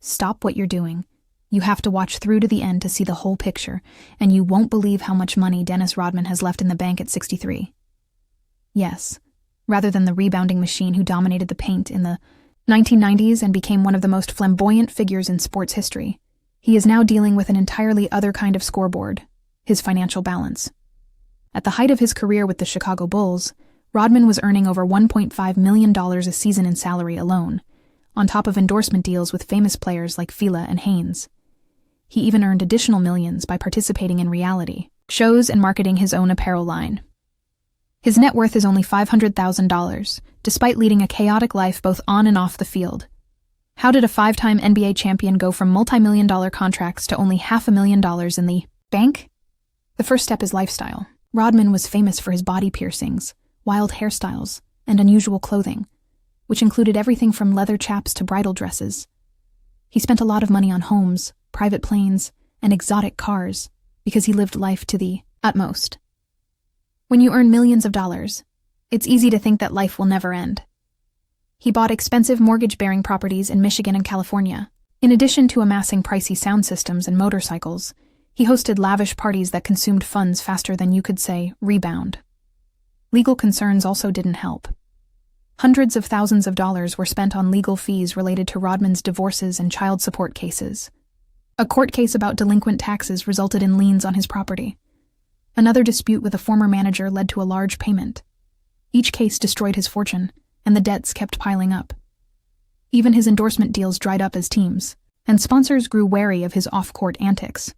Stop what you're doing. You have to watch through to the end to see the whole picture, and you won't believe how much money Dennis Rodman has left in the bank at 63. Yes, rather than the rebounding machine who dominated the paint in the 1990s and became one of the most flamboyant figures in sports history, he is now dealing with an entirely other kind of scoreboard, his financial balance. At the height of his career with the Chicago Bulls, Rodman was earning over $1.5 million a season in salary alone, on top of endorsement deals with famous players like Fila and Haynes. He even earned additional millions by participating in reality shows and marketing his own apparel line. His net worth is only $500,000, despite leading a chaotic life both on and off the field. How did a 5-time NBA champion go from multi-million-dollar contracts to only $500,000 in the bank? The first step is lifestyle. Rodman was famous for his body piercings, wild hairstyles, and unusual clothing, which included everything from leather chaps to bridal dresses. He spent a lot of money on homes, private planes, and exotic cars because he lived life to the utmost. When you earn millions of dollars, it's easy to think that life will never end. He bought expensive mortgage-bearing properties in Michigan and California. In addition to amassing pricey sound systems and motorcycles, he hosted lavish parties that consumed funds faster than you could say, rebound. Legal concerns also didn't help. Hundreds of thousands of dollars were spent on legal fees related to Rodman's divorces and child support cases. A court case about delinquent taxes resulted in liens on his property. Another dispute with a former manager led to a large payment. Each case destroyed his fortune, and the debts kept piling up. Even his endorsement deals dried up as teams, and sponsors grew wary of his off-court antics.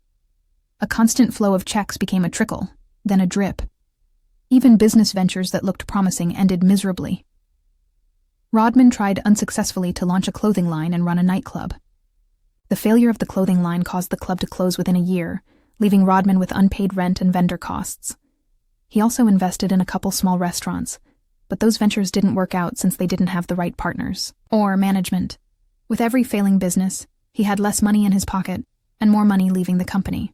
A constant flow of checks became a trickle, then a drip. Even business ventures that looked promising ended miserably. Rodman tried unsuccessfully to launch a clothing line and run a nightclub. The failure of the clothing line caused the club to close within a year, leaving Rodman with unpaid rent and vendor costs. He also invested in a couple small restaurants, but those ventures didn't work out since they didn't have the right partners or management. With every failing business, he had less money in his pocket and more money leaving the company.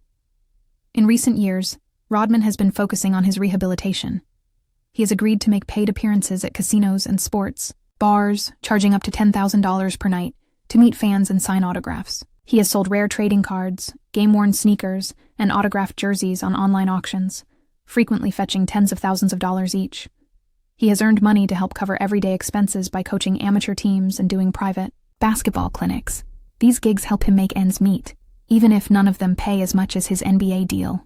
In recent years, Rodman has been focusing on his rehabilitation. He has agreed to make paid appearances at casinos and sports, bars, charging up to $10,000 per night, to meet fans and sign autographs. He has sold rare trading cards, game-worn sneakers, and autographed jerseys on online auctions, frequently fetching tens of thousands of dollars each. He has earned money to help cover everyday expenses by coaching amateur teams and doing private basketball clinics. These gigs help him make ends meet, even if none of them pay as much as his NBA deal.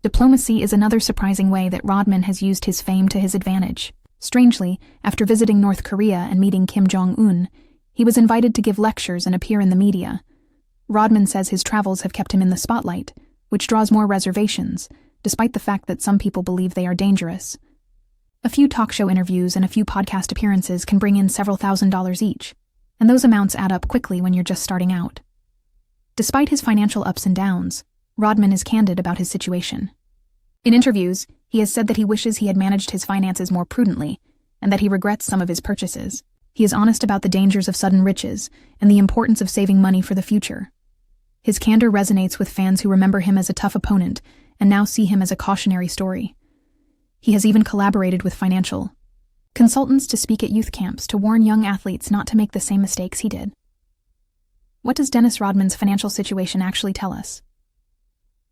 Diplomacy is another surprising way that Rodman has used his fame to his advantage. Strangely, after visiting North Korea and meeting Kim Jong-un, he was invited to give lectures and appear in the media. Rodman says his travels have kept him in the spotlight, which draws more reservations, despite the fact that some people believe they are dangerous. A few talk show interviews and a few podcast appearances can bring in several $1,000s each, and those amounts add up quickly when you're just starting out. Despite his financial ups and downs, Rodman is candid about his situation. In interviews, he has said that he wishes he had managed his finances more prudently, and that he regrets some of his purchases. He is honest about the dangers of sudden riches and the importance of saving money for the future. His candor resonates with fans who remember him as a tough opponent and now see him as a cautionary story. He has even collaborated with financial consultants to speak at youth camps to warn young athletes not to make the same mistakes he did. What does Dennis Rodman's financial situation actually tell us?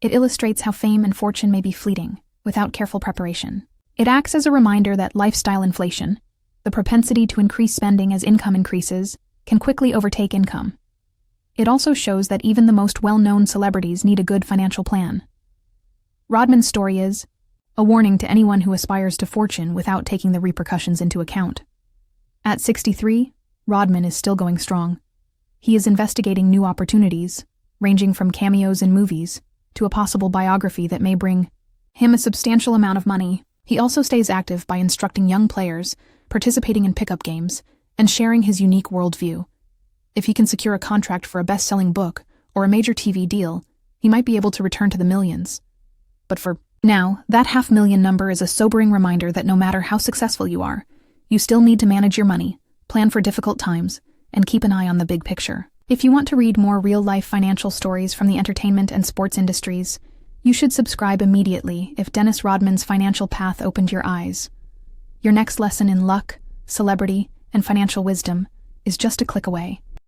It illustrates how fame and fortune may be fleeting, without careful preparation. It acts as a reminder that lifestyle inflation, the propensity to increase spending as income increases, can quickly overtake income. It also shows that even the most well-known celebrities need a good financial plan. Rodman's story is a warning to anyone who aspires to fortune without taking the repercussions into account. At 63, Rodman is still going strong. He is investigating new opportunities, ranging from cameos in movies to a possible biography that may bring him a substantial amount of money. He also stays active by instructing young players, participating in pickup games, and sharing his unique worldview. If he can secure a contract for a best-selling book or a major TV deal, he might be able to return to the millions. But for now, that $500,000 number is a sobering reminder that no matter how successful you are, you still need to manage your money, plan for difficult times, and keep an eye on the big picture. If you want to read more real-life financial stories from the entertainment and sports industries, you should subscribe immediately if Dennis Rodman's financial path opened your eyes. Your next lesson in luck, celebrity, and financial wisdom is just a click away.